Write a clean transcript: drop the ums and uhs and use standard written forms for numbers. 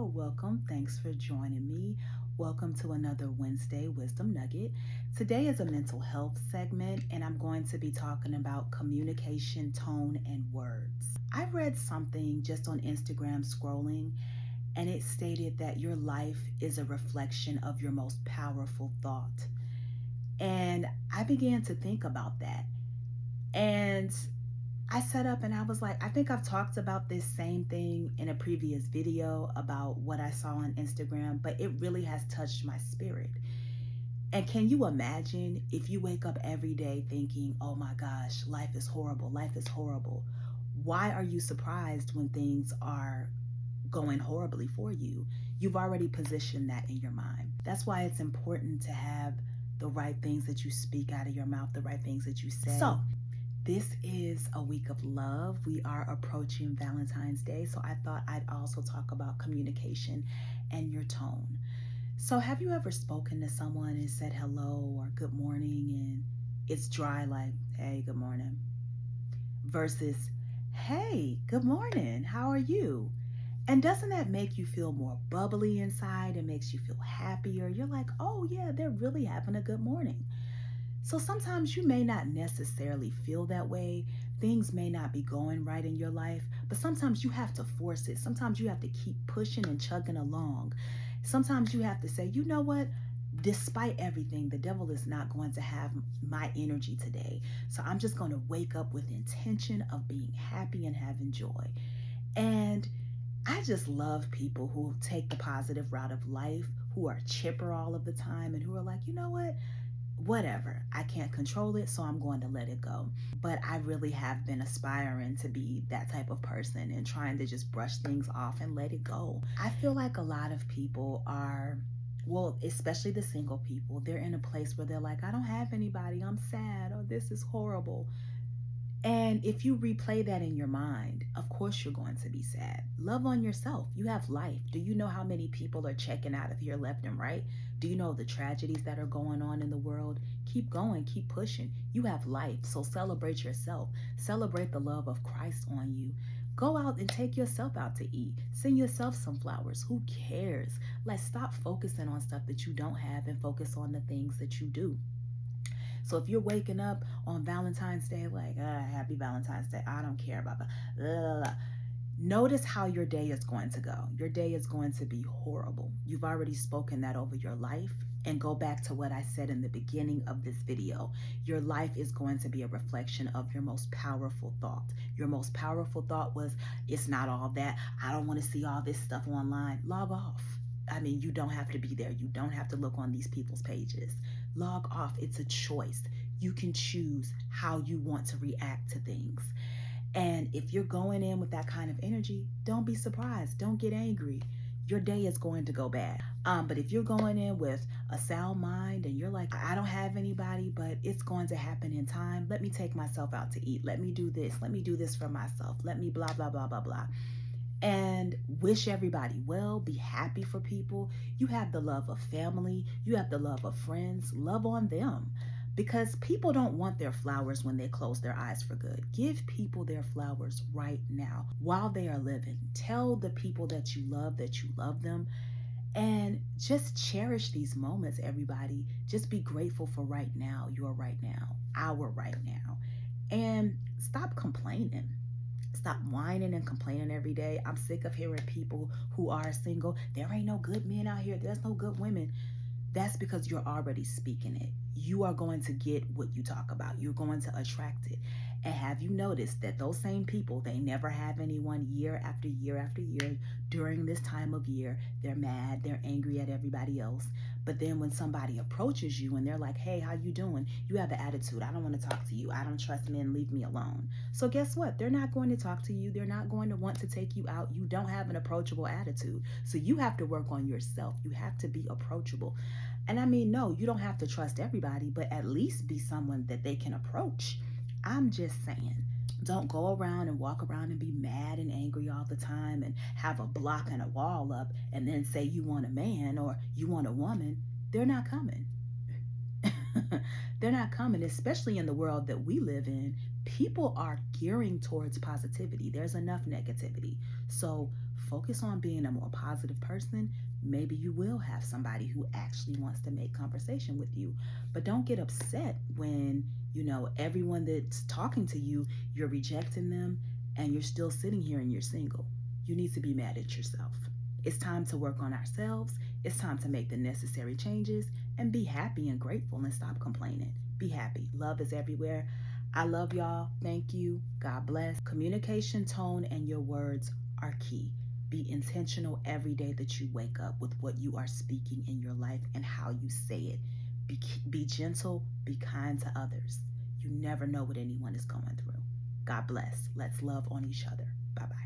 Welcome. Thanks for joining me. Welcome to another Wednesday Wisdom Nugget. Today is a mental health segment, and I'm going to be talking about communication, tone, and words. I read something just on Instagram scrolling, and it stated that your life is a reflection of your most powerful thought. And I began to think about that. And I set up and I was like, I think I've talked about this same thing in a previous video about what I saw on Instagram, but it really has touched my spirit. And can you imagine if you wake up every day thinking, oh my gosh, life is horrible, life is horrible? Why are you surprised when things are going horribly for you? You've already positioned that in your mind. That's why it's important to have the right things that you speak out of your mouth, the right things that you say. So, this is a week of love. We are approaching Valentine's Day, so I thought I'd also talk about communication and your tone. So have you ever spoken to someone and said hello or good morning and it's dry, like, hey, good morning, versus, hey, good morning, how are you? And doesn't that make you feel more bubbly inside? It makes you feel happier. You're like, oh yeah, they're really having a good morning. So sometimes you may not necessarily feel that way. Things may not be going right in your life, but sometimes you have to force it. Sometimes you have to keep pushing and chugging along. Sometimes you have to say, you know what? Despite everything, the devil is not going to have my energy today. So I'm just going to wake up with intention of being happy and having joy. And I just love people who take the positive route of life, who are chipper all of the time, and who are like, you know what? Whatever, I can't control it, so I'm going to let it go. But I really have been aspiring to be that type of person and trying to just brush things off and let it go. I feel like a lot of people are, well, especially the single people, they're in a place where they're like, I don't have anybody, I'm sad, or this is horrible. And if you replay that in your mind, of course you're going to be sad. Love on yourself. You have life. Do you know how many people are checking out of here left and right? Do you know the tragedies that are going on in the world? Keep going, keep pushing. You have life, so celebrate yourself. Celebrate the love of Christ on you. Go out and take yourself out to eat. Send yourself some flowers. Who cares? Let's stop focusing on stuff that you don't have and focus on the things that you do. So if you're waking up on Valentine's Day like, happy Valentine's Day, I don't care about that. Notice how your day is going to go. Your day is going to be horrible. You've already spoken that over your life. And go back to what I said in the beginning of this video. Your life is going to be a reflection of your most powerful thought. Your most powerful thought was, it's not all that. I don't want to see all this stuff online. Log off. I mean, you don't have to be there. You don't have to look on these people's pages. Log off. It's a choice. You can choose how you want to react to things. And if you're going in with that kind of energy, don't be surprised. Don't get angry. Your day is going to go bad. But if you're going in with a sound mind and you're like, I don't have anybody, but it's going to happen in time. Let me take myself out to eat. Let me do this. Let me do this for myself. Let me blah, blah, blah, blah, blah. And wish everybody well, be happy for people. You have the love of family. You have the love of friends. Love on them. Because people don't want their flowers when they close their eyes for good. Give people their flowers right now while they are living. Tell the people that you love them. And just cherish these moments, everybody. Just be grateful for right now, your right now, our right now. And stop complaining. Stop whining and complaining every day. I'm sick of hearing people who are single. There ain't no good men out here. There's no good women. That's because you're already speaking it. You are going to get what you talk about. You're going to attract it. And have you noticed that those same people, they never have anyone year after year after year during this time of year? They're mad, they're angry at everybody else. But then when somebody approaches you and they're like, hey, how you doing? You have an attitude. I don't want to talk to you. I don't trust men. Leave me alone. So guess what? They're not going to talk to you. They're not going to want to take you out. You don't have an approachable attitude. So you have to work on yourself. You have to be approachable. And I mean, no, you don't have to trust everybody, but at least be someone that they can approach. I'm just saying, don't go around and walk around and be mad and angry all the time and have a block and a wall up and then say you want a man or you want a woman. They're not coming. They're not coming, especially in the world that we live in. People are gearing towards positivity. There's enough negativity. So Focus on being a more positive person. Maybe you will have somebody who actually wants to make conversation with you. But don't get upset when, everyone that's talking to you, you're rejecting them and you're still sitting here and you're single. You need to be mad at yourself. It's time to work on ourselves. It's time to make the necessary changes and be happy and grateful and stop complaining. Be happy. Love is everywhere. I love y'all. Thank you. God bless. Communication, tone, and your words are key. Be intentional every day that you wake up with what you are speaking in your life and how you say it. Be gentle, be kind to others. You never know what anyone is going through. God bless. Let's love on each other. Bye bye.